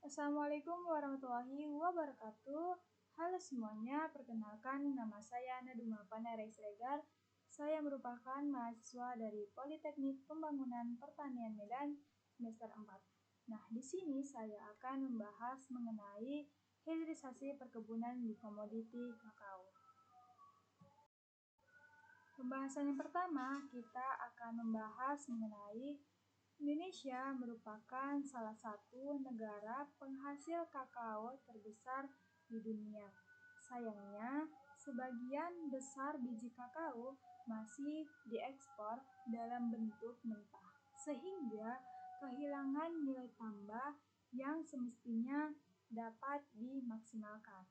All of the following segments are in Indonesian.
Assalamualaikum warahmatullahi wabarakatuh. Halo semuanya, perkenalkan nama saya Naduma Panare Sregar. Saya merupakan mahasiswa dari Politeknik Pembangunan Pertanian Medan semester 4. Nah, di sini saya akan membahas mengenai hilirisasi perkebunan di komoditi kakao. Pembahasan yang pertama, kita akan membahas mengenai Indonesia merupakan salah satu negara penghasil kakao terbesar di dunia. Sayangnya, sebagian besar biji kakao masih diekspor dalam bentuk mentah, sehingga kehilangan nilai tambah yang semestinya dapat dimaksimalkan.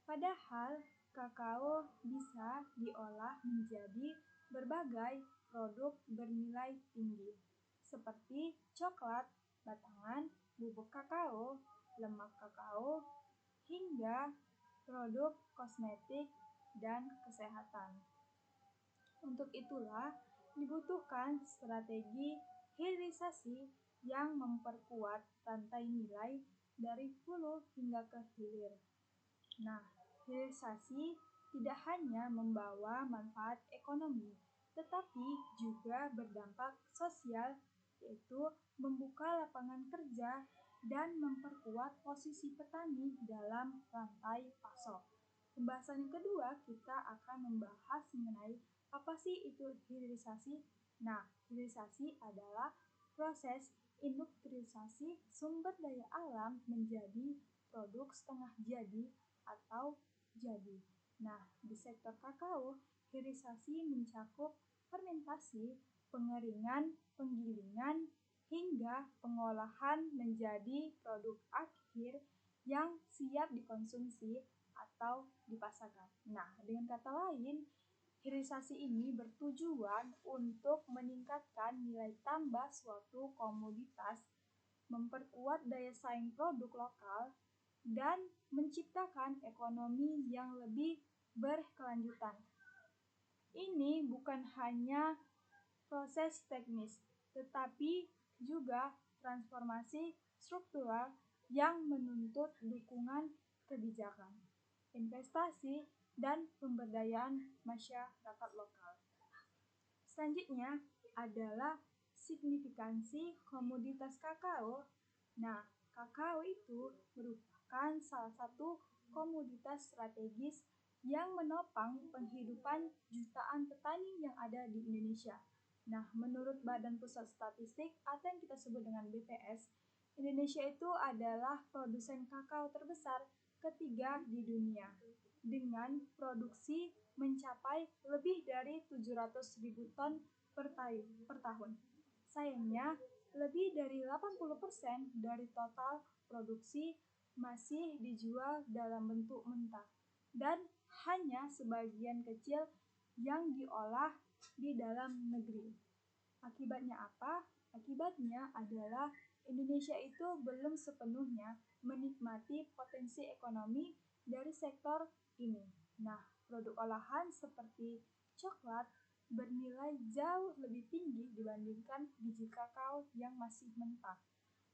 Padahal, kakao bisa diolah menjadi berbagai produk bernilai tinggi, seperti coklat, batangan, bubuk kakao, lemak kakao, hingga produk kosmetik dan kesehatan. Untuk itulah dibutuhkan strategi hilirisasi yang memperkuat rantai nilai dari hulu hingga ke hilir. Nah, hilirisasi tidak hanya membawa manfaat ekonomi, tetapi juga berdampak sosial, yaitu membuka lapangan kerja dan memperkuat posisi petani dalam rantai pasok. Pembahasan yang kedua, kita akan membahas mengenai apa sih itu hilirisasi. Nah, hilirisasi adalah proses industrialisasi sumber daya alam menjadi produk setengah jadi atau jadi. Nah, di sektor kakao, hilirisasi mencakup fermentasi, pengeringan, penggilingan, hingga pengolahan menjadi produk akhir yang siap dikonsumsi atau dipasarkan. Nah, dengan kata lain, hilirisasi ini bertujuan untuk meningkatkan nilai tambah suatu komoditas, memperkuat daya saing produk lokal, dan menciptakan ekonomi yang lebih berkelanjutan. Ini bukan hanya proses teknis, tetapi juga transformasi struktural yang menuntut dukungan kebijakan, investasi, dan pemberdayaan masyarakat lokal. Selanjutnya adalah signifikansi komoditas kakao. Nah, kakao itu merupakan salah satu komoditas strategis yang menopang penghidupan jutaan petani yang ada di Indonesia. Nah, menurut Badan Pusat Statistik atau yang kita sebut dengan BPS, Indonesia itu adalah produsen kakao terbesar ketiga di dunia dengan produksi mencapai lebih dari 700.000 ton per tahun. Sayangnya, lebih dari 80% dari total produksi masih dijual dalam bentuk mentah dan hanya sebagian kecil yang diolah di dalam negeri. Akibatnya apa? Akibatnya adalah Indonesia itu belum sepenuhnya menikmati potensi ekonomi dari sektor ini. Nah, produk olahan seperti coklat bernilai jauh lebih tinggi dibandingkan biji kakao yang masih mentah.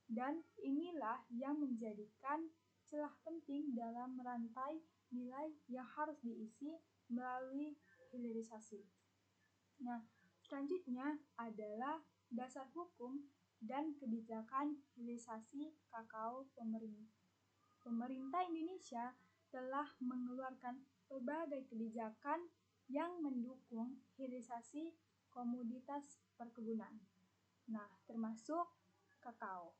Dan inilah yang menjadikan celah penting dalam rantai nilai yang harus diisi melalui hilirisasi. Nah, selanjutnya adalah dasar hukum dan kebijakan hilirisasi kakao pemerintah. Pemerintah Indonesia telah mengeluarkan berbagai kebijakan yang mendukung hilirisasi komoditas perkebunan. Nah, termasuk kakao.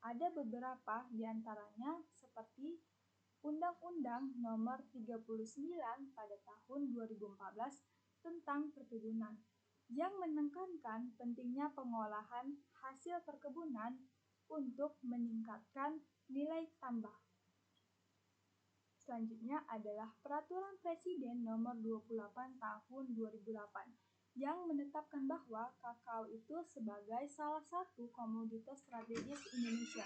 Ada beberapa di antaranya seperti Undang-Undang Nomor 39 pada tahun 2014 tentang perkebunan yang menekankan pentingnya pengolahan hasil perkebunan untuk meningkatkan nilai tambah. Selanjutnya adalah Peraturan Presiden Nomor 28 Tahun 2008 yang menetapkan bahwa kakao itu sebagai salah satu komoditas strategis Indonesia.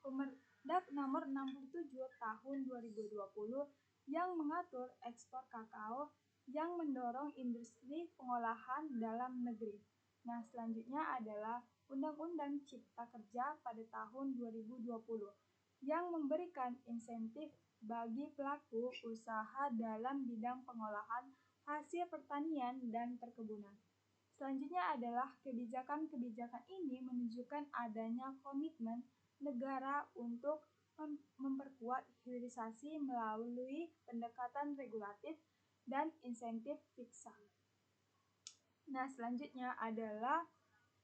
Permendag Nomor 67 Tahun 2020 yang mengatur ekspor kakao yang mendorong industri pengolahan dalam negeri. Nah, selanjutnya adalah Undang-Undang Cipta Kerja pada tahun 2020 yang memberikan insentif bagi pelaku usaha dalam bidang pengolahan hasil pertanian dan perkebunan. Selanjutnya adalah kebijakan-kebijakan ini menunjukkan adanya komitmen negara untuk memperkuat hilirisasi melalui pendekatan regulatif dan insentif fiskal. Nah, selanjutnya adalah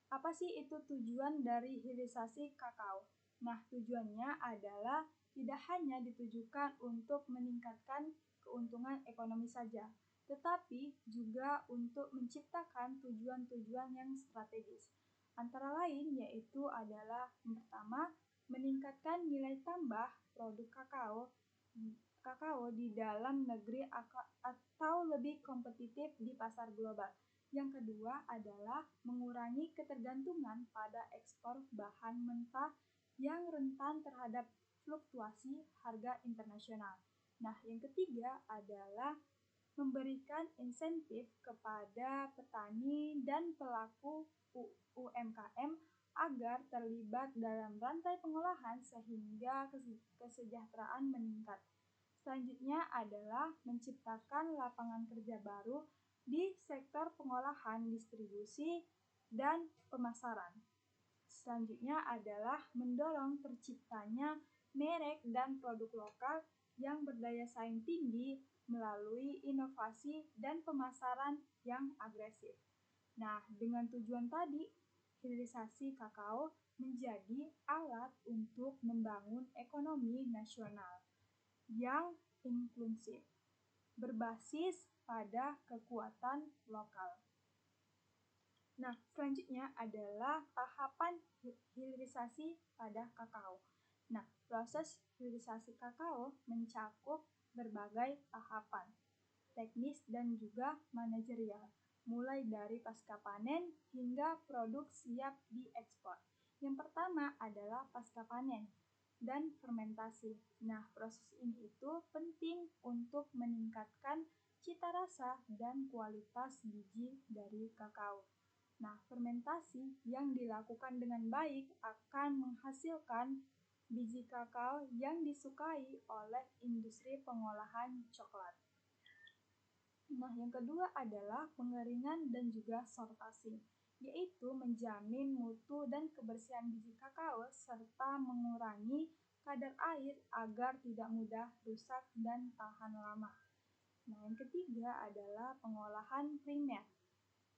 apa sih itu tujuan dari hilirisasi kakao? Nah, tujuannya adalah tidak hanya ditujukan untuk meningkatkan keuntungan ekonomi saja, tetapi juga untuk menciptakan tujuan-tujuan yang strategis. Antara lain yaitu adalah yang pertama, meningkatkan nilai tambah produk kakao di dalam negeri atau lebih kompetitif di pasar global. Yang kedua adalah mengurangi ketergantungan pada ekspor bahan mentah yang rentan terhadap fluktuasi harga internasional. Nah, yang ketiga adalah memberikan insentif kepada petani dan pelaku UMKM agar terlibat dalam rantai pengolahan sehingga kesejahteraan meningkat. Selanjutnya adalah menciptakan lapangan kerja baru di sektor pengolahan, distribusi, dan pemasaran. Selanjutnya adalah mendorong terciptanya merek dan produk lokal yang berdaya saing tinggi melalui inovasi dan pemasaran yang agresif. Nah, dengan tujuan tadi, hilirisasi kakao menjadi alat untuk membangun ekonomi nasional yang inklusif, berbasis pada kekuatan lokal. Nah, selanjutnya adalah tahapan hilirisasi pada kakao. Nah, proses hilirisasi kakao mencakup berbagai tahapan, teknis dan juga manajerial, mulai dari pasca panen hingga produk siap diekspor. Yang pertama adalah pasca panen dan fermentasi. Nah, proses ini itu penting untuk meningkatkan cita rasa dan kualitas biji dari kakao. Nah, fermentasi yang dilakukan dengan baik akan menghasilkan biji kakao yang disukai oleh industri pengolahan coklat. Nah, yang kedua adalah pengeringan dan juga sortasi, yaitu menjamin mutu dan kebersihan biji kakao serta mengurangi kadar air agar tidak mudah rusak dan tahan lama. Nah, yang ketiga adalah pengolahan primer.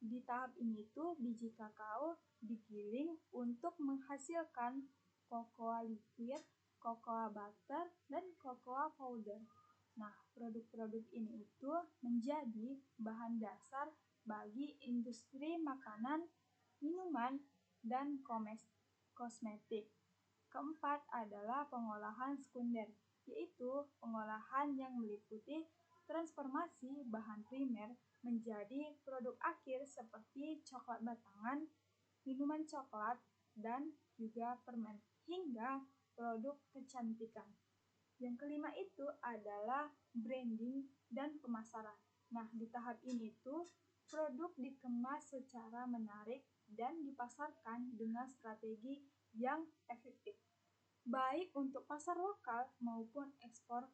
Di tahap ini tuh biji kakao digiling untuk menghasilkan cocoa liquid, cocoa butter, dan cocoa powder. Nah, produk-produk ini itu menjadi bahan dasar bagi industri makanan, minuman, dan kosmetik. Keempat adalah pengolahan sekunder, yaitu pengolahan yang meliputi transformasi bahan primer menjadi produk akhir seperti coklat batangan, minuman coklat, dan juga permen, hingga produk kecantikan. Yang kelima itu adalah branding dan pemasaran. Nah, di tahap ini tuh produk dikemas secara menarik dan dipasarkan dengan strategi yang efektif, baik untuk pasar lokal maupun ekspor.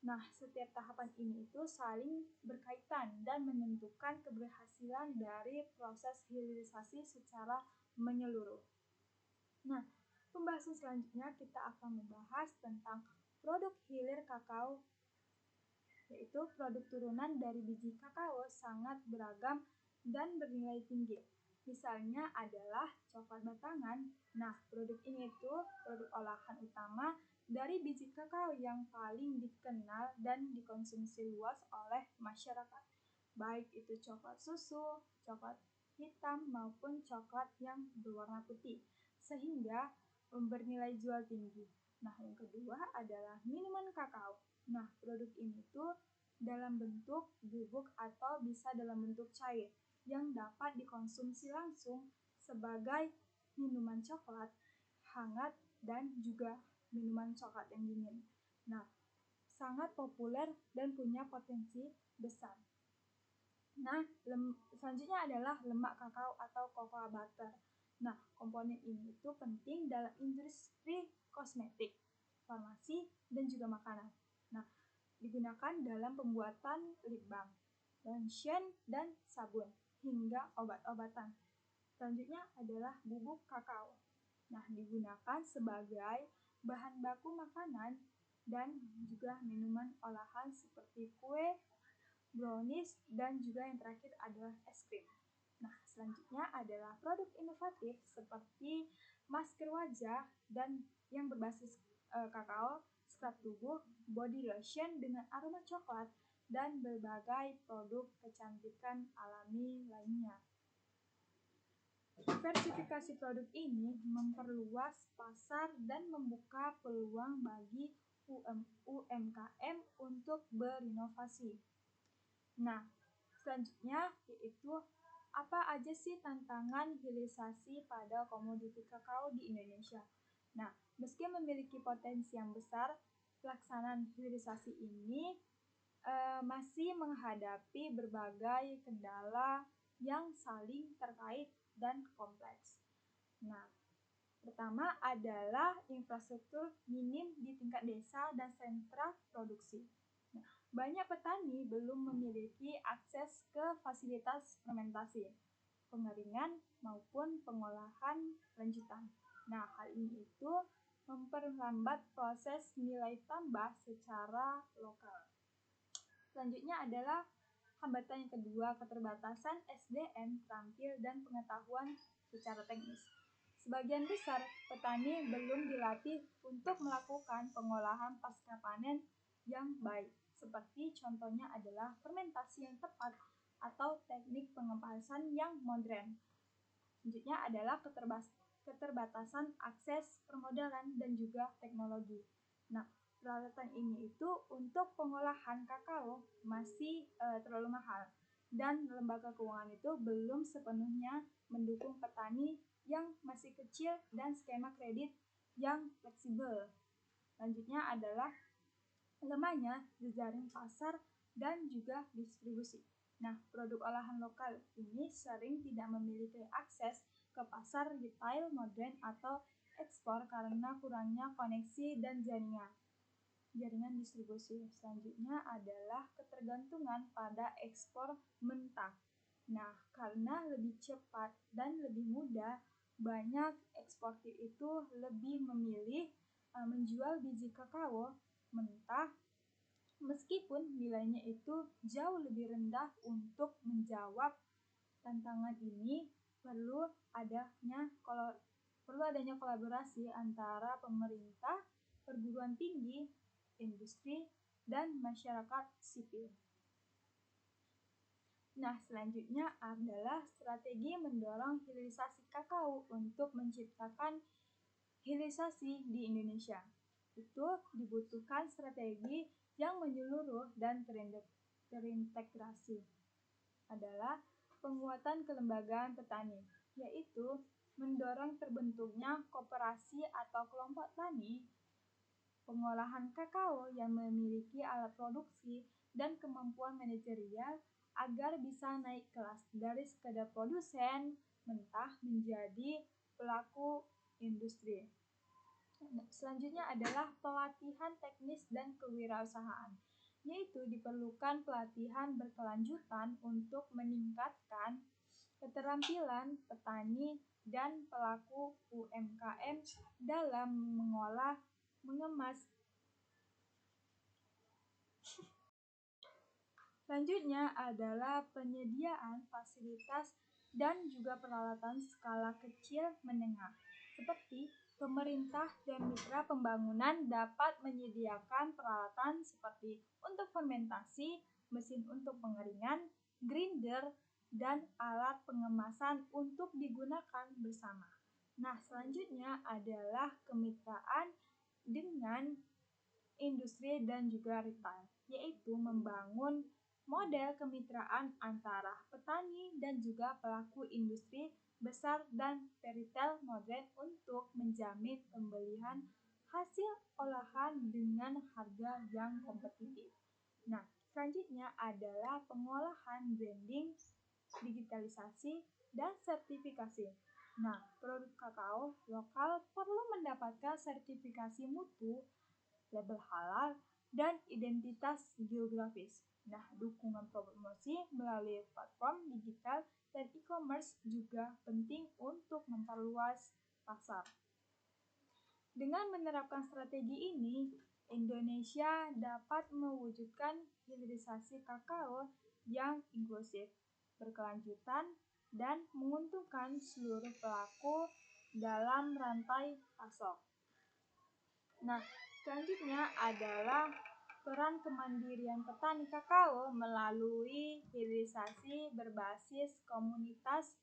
Nah, setiap tahapan ini itu saling berkaitan dan menentukan keberhasilan dari proses hilirisasi secara menyeluruh. Nah, pembahasan selanjutnya kita akan membahas tentang produk hilir kakao, yaitu produk turunan dari biji kakao sangat beragam dan bernilai tinggi. Misalnya adalah coklat batangan. Nah, produk ini itu produk olahan utama dari biji kakao yang paling dikenal dan dikonsumsi luas oleh masyarakat, baik itu coklat susu, coklat hitam maupun coklat yang berwarna putih, sehingga bernilai jual tinggi. Nah, yang kedua adalah minuman kakao. Nah, produk ini tuh dalam bentuk bubuk atau bisa dalam bentuk cair yang dapat dikonsumsi langsung sebagai minuman coklat hangat dan juga minuman coklat yang dingin. Nah, sangat populer dan punya potensi besar. Nah, selanjutnya adalah lemak kakao atau cocoa butter. Nah, komponen ini itu penting dalam industri kosmetik, farmasi, dan juga makanan. Nah, digunakan dalam pembuatan lip balm, lotion, dan sabun, hingga obat-obatan. Selanjutnya adalah bubuk kakao. Nah, digunakan sebagai bahan baku makanan dan juga minuman olahan seperti kue, brownies, dan juga yang terakhir adalah es krim. Nah, selanjutnya adalah produk inovatif seperti masker wajah dan yang berbasis kakao, scrub tubuh, body lotion dengan aroma coklat, dan berbagai produk kecantikan alami lainnya. Diversifikasi produk ini memperluas pasar dan membuka peluang bagi UMKM untuk berinovasi. Nah, selanjutnya yaitu apa aja sih tantangan hilirisasi pada komoditi kakao di Indonesia? Nah, meski memiliki potensi yang besar, pelaksanaan hilirisasi ini masih menghadapi berbagai kendala yang saling terkait dan kompleks. Nah, pertama adalah infrastruktur minim di tingkat desa dan sentra produksi. Nah, banyak petani belum memiliki akses ke fasilitas fermentasi, pengeringan, maupun pengolahan lanjutan. Nah, hal ini itu memperlambat proses nilai tambah secara lokal. Selanjutnya adalah hambatan yang kedua, keterbatasan SDM terampil dan pengetahuan secara teknis. Sebagian besar petani belum dilatih untuk melakukan pengolahan pasca panen yang baik, seperti contohnya adalah fermentasi yang tepat atau teknik pengepasan yang modern. Selanjutnya adalah keterbatasan akses permodalan dan juga teknologi. Nah, peralatan ini itu untuk pengolahan kakao masih terlalu mahal dan lembaga keuangan itu belum sepenuhnya mendukung petani yang masih kecil dan skema kredit yang fleksibel. Selanjutnya adalah lemahnya jejaring pasar dan juga distribusi. Nah, produk olahan lokal ini sering tidak memiliki akses ke pasar retail modern atau ekspor karena kurangnya koneksi dan jaringan distribusi. Selanjutnya adalah ketergantungan pada ekspor mentah. Nah, karena lebih cepat dan lebih mudah, banyak eksportir itu lebih memilih menjual biji kakao mentah meskipun nilainya itu jauh lebih rendah. Untuk menjawab tantangan ini perlu adanya kolaborasi antara pemerintah, perguruan tinggi, industri, dan masyarakat sipil. Nah, selanjutnya adalah strategi mendorong hilirisasi kakao untuk menciptakan hilirisasi di Indonesia. Itu dibutuhkan strategi yang menyeluruh dan terintegrasi. Adalah penguatan kelembagaan petani, yaitu mendorong terbentuknya koperasi atau kelompok tani pengolahan kakao yang memiliki alat produksi dan kemampuan manajerial agar bisa naik kelas dari sekedar produsen mentah menjadi pelaku industri. Selanjutnya adalah pelatihan teknis dan kewirausahaan, yaitu diperlukan pelatihan berkelanjutan untuk meningkatkan keterampilan petani dan pelaku UMKM dalam mengolah, mengemas. Selanjutnya adalah penyediaan fasilitas dan juga peralatan skala kecil menengah, seperti pemerintah dan mitra pembangunan dapat menyediakan peralatan seperti untuk fermentasi, mesin untuk pengeringan, grinder, dan alat pengemasan untuk digunakan bersama. Nah, selanjutnya adalah kemitraan dengan industri dan juga retail, yaitu membangun model kemitraan antara petani dan juga pelaku industri besar dan retail modern untuk menjamin pembelian hasil olahan dengan harga yang kompetitif. Nah, selanjutnya adalah pengolahan branding, digitalisasi, dan sertifikasi. Nah, produk kakao lokal perlu mendapatkan sertifikasi mutu, label halal, dan identitas geografis. Nah, dukungan promosi melalui platform digital dan e-commerce juga penting untuk memperluas pasar. Dengan menerapkan strategi ini, Indonesia dapat mewujudkan hilirisasi kakao yang inklusif, berkelanjutan, dan menguntungkan seluruh pelaku dalam rantai pasok. Nah, selanjutnya adalah peran kemandirian petani kakao melalui hilirisasi berbasis komunitas.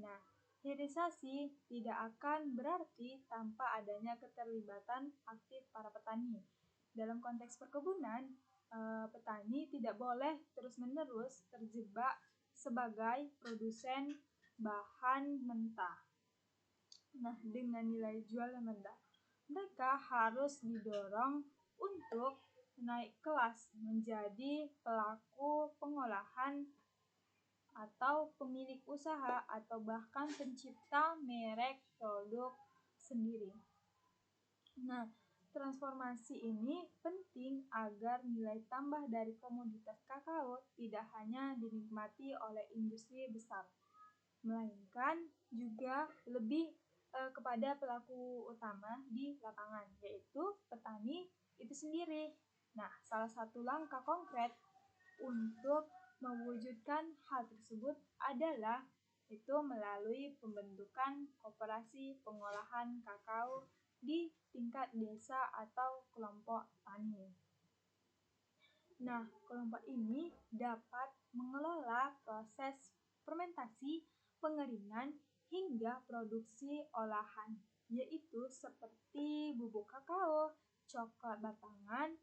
Nah, hilirisasi tidak akan berarti tanpa adanya keterlibatan aktif para petani. Dalam konteks perkebunan, petani tidak boleh terus-menerus terjebak sebagai produsen bahan mentah. Nah, dengan nilai jual yang rendah, mereka harus didorong untuk naik kelas menjadi pelaku pengolahan atau pemilik usaha atau bahkan pencipta merek produk sendiri. Nah, transformasi ini penting agar nilai tambah dari komoditas kakao tidak hanya dinikmati oleh industri besar, melainkan juga lebih kepada pelaku utama di lapangan, yaitu petani itu sendiri. Nah, salah satu langkah konkret untuk mewujudkan hal tersebut adalah itu melalui pembentukan koperasi pengolahan kakao di tingkat desa atau kelompok tani. Nah, kelompok ini dapat mengelola proses fermentasi, pengeringan, hingga produksi olahan, yaitu seperti bubuk kakao, coklat batangan,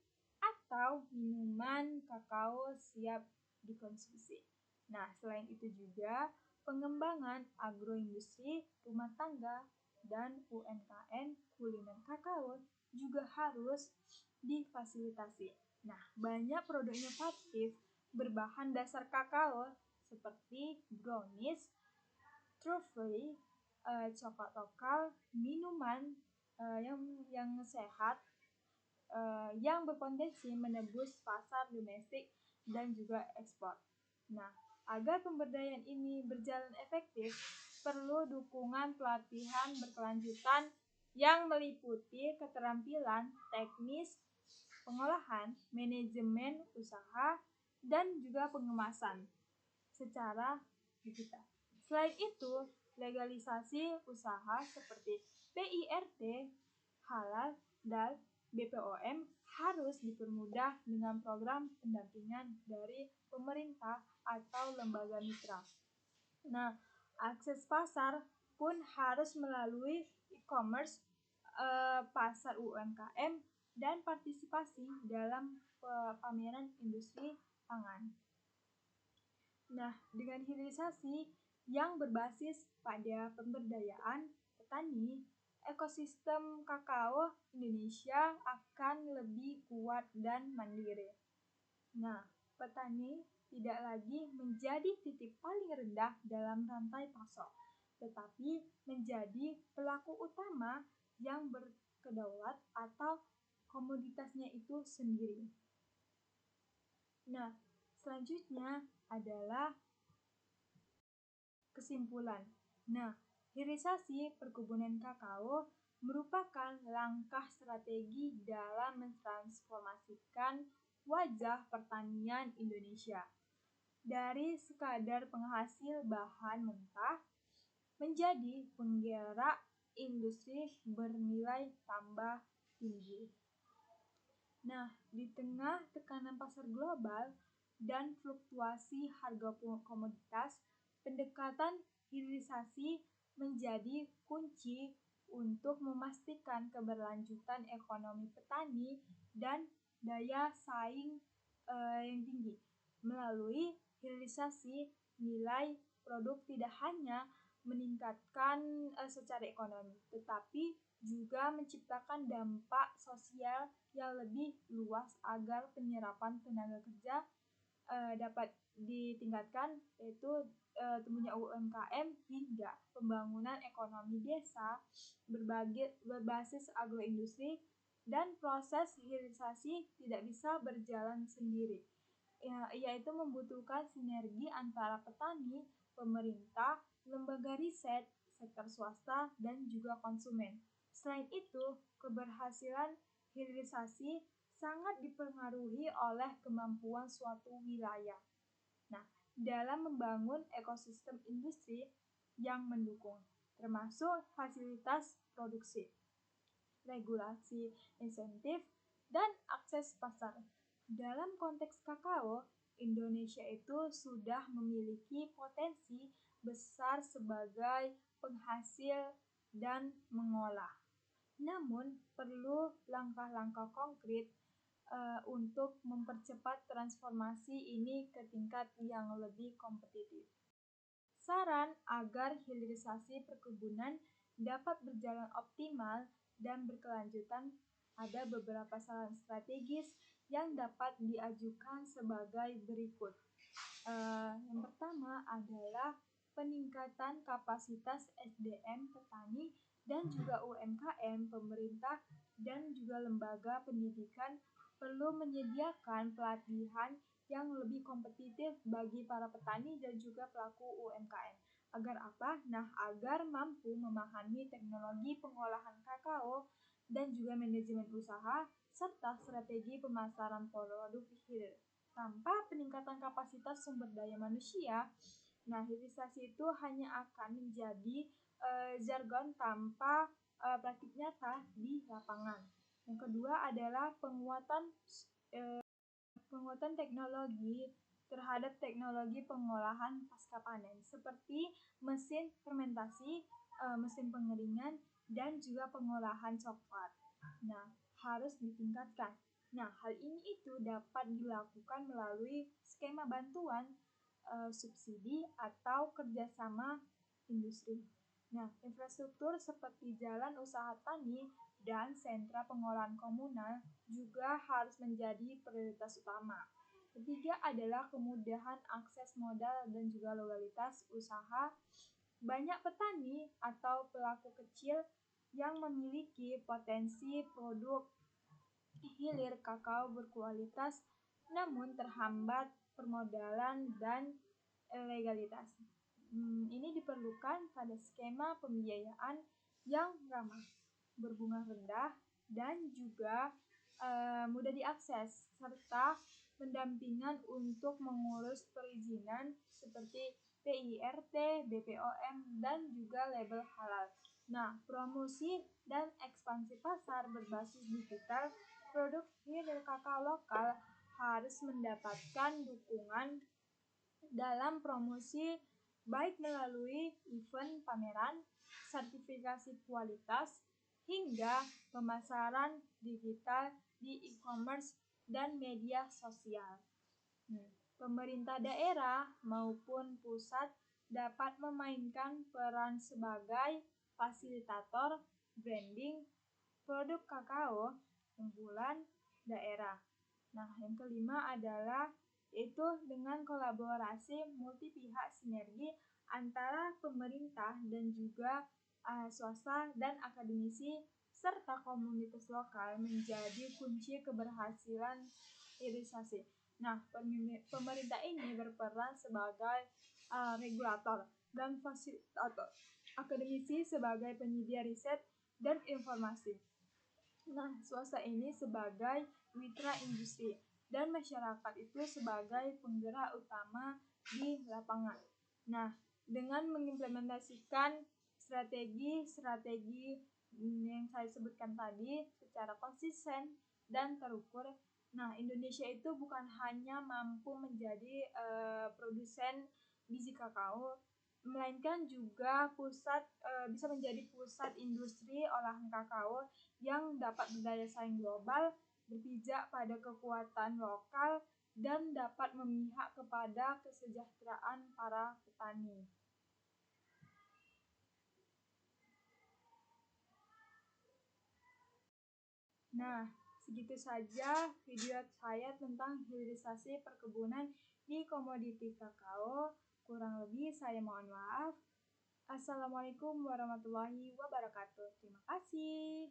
atau minuman kakao siap dikonsumsi. Nah, selain itu juga pengembangan agroindustri, rumah tangga, dan UMKM kuliner kakao juga harus difasilitasi. Nah, banyak produk inovatif berbahan dasar kakao seperti brownies, truffle, coklat lokal, minuman yang sehat yang berpotensi menembus pasar domestik dan juga ekspor. Nah, agar pemberdayaan ini berjalan efektif, perlu dukungan pelatihan berkelanjutan yang meliputi keterampilan teknis, pengolahan, manajemen usaha, dan juga pengemasan secara digital. Selain itu, legalisasi usaha seperti PIRT, halal, dan BPOM harus dipermudah dengan program pendampingan dari pemerintah atau lembaga mitra. Nah, akses pasar pun harus melalui e-commerce, pasar UMKM, dan partisipasi dalam pameran industri pangan. Nah, dengan hilirisasi yang berbasis pada pemberdayaan petani, ekosistem kakao Indonesia akan lebih kuat dan mandiri. Nah, petani tidak lagi menjadi titik paling rendah dalam rantai pasok, tetapi menjadi pelaku utama yang berkedaulat atau komoditasnya itu sendiri. Nah, selanjutnya adalah kesimpulan. Nah, hilirisasi perkebunan kakao merupakan langkah strategi dalam mentransformasikan wajah pertanian Indonesia dari sekadar penghasil bahan mentah menjadi penggerak industri bernilai tambah tinggi. Nah, di tengah tekanan pasar global dan fluktuasi harga komoditas, pendekatan hilirisasi menjadi kunci untuk memastikan keberlanjutan ekonomi petani dan daya saing yang tinggi. Melalui hilirisasi, nilai produk tidak hanya meningkatkan secara ekonomi, tetapi juga menciptakan dampak sosial yang lebih luas agar penyerapan tenaga kerja dapat ditingkatkan, yaitu tumbuhnya UMKM hingga pembangunan ekonomi desa berbasis agroindustri, dan proses hilirisasi tidak bisa berjalan sendiri, yaitu membutuhkan sinergi antara petani, pemerintah, lembaga riset, sektor swasta, dan juga konsumen. Selain itu, keberhasilan hilirisasi sangat dipengaruhi oleh kemampuan suatu wilayah. Nah, dalam membangun ekosistem industri yang mendukung, termasuk fasilitas produksi, regulasi, insentif, dan akses pasar. Dalam konteks kakao, Indonesia itu sudah memiliki potensi besar sebagai penghasil dan mengolah. Namun, perlu langkah-langkah konkret untuk mempercepat transformasi ini ke tingkat yang lebih kompetitif. Saran agar hilirisasi perkebunan dapat berjalan optimal dan berkelanjutan, ada beberapa saran strategis yang dapat diajukan sebagai berikut. Yang pertama adalah peningkatan kapasitas SDM petani dan juga UMKM. Pemerintah dan juga lembaga pendidikan perlu menyediakan pelatihan yang lebih kompetitif bagi para petani dan juga pelaku UMKM. Agar apa? Nah, agar mampu memahami teknologi pengolahan kakao dan juga manajemen usaha serta strategi pemasaran produk hilir. Tanpa peningkatan kapasitas sumber daya manusia, nah hilirisasi itu hanya akan menjadi jargon tanpa praktik nyata di lapangan. Yang kedua adalah penguatan teknologi terhadap teknologi pengolahan pasca panen seperti mesin fermentasi, mesin pengeringan, dan juga pengolahan coklat. Nah, harus ditingkatkan. Nah, hal ini itu dapat dilakukan melalui skema bantuan, subsidi, atau kerjasama industri. Nah, infrastruktur seperti jalan usaha tani dan sentra pengolahan komunal juga harus menjadi prioritas utama. Ketiga adalah kemudahan akses modal dan juga legalitas usaha. Banyak petani atau pelaku kecil yang memiliki potensi produk hilir kakao berkualitas namun terhambat permodalan dan legalitas. Ini diperlukan pada skema pembiayaan yang ramah, berbunga rendah, dan juga mudah diakses, serta pendampingan untuk mengurus perizinan seperti PIRT, BPOM, dan juga label halal. Nah, promosi dan ekspansi pasar berbasis digital produk hilir kakao lokal harus mendapatkan dukungan dalam promosi baik melalui event pameran, sertifikasi kualitas, hingga pemasaran digital di e-commerce dan media sosial. Pemerintah daerah maupun pusat dapat memainkan peran sebagai fasilitator branding produk kakao unggulan daerah. Nah, yang kelima adalah yaitu dengan kolaborasi multi pihak sinergi antara pemerintah dan juga swasta dan akademisi serta komunitas lokal menjadi kunci keberhasilan hilirisasi. Nah, pemerintah ini berperan sebagai regulator dan fasilitator, akademisi sebagai penyedia riset dan informasi. Nah, swasta ini sebagai mitra industri dan masyarakat itu sebagai penggerak utama di lapangan. Nah, dengan mengimplementasikan strategi yang saya sebutkan tadi secara konsisten dan terukur, nah Indonesia itu bukan hanya mampu menjadi produsen biji kakao, melainkan juga bisa menjadi pusat industri olahan kakao yang dapat berdaya saing global, berpijak pada kekuatan lokal, dan dapat memihak kepada kesejahteraan para petani. Nah, Segitu saja video saya tentang hilirisasi perkebunan di komoditi kakao. Kurang lebih saya mohon maaf. Assalamualaikum warahmatullahi wabarakatuh. Terima kasih.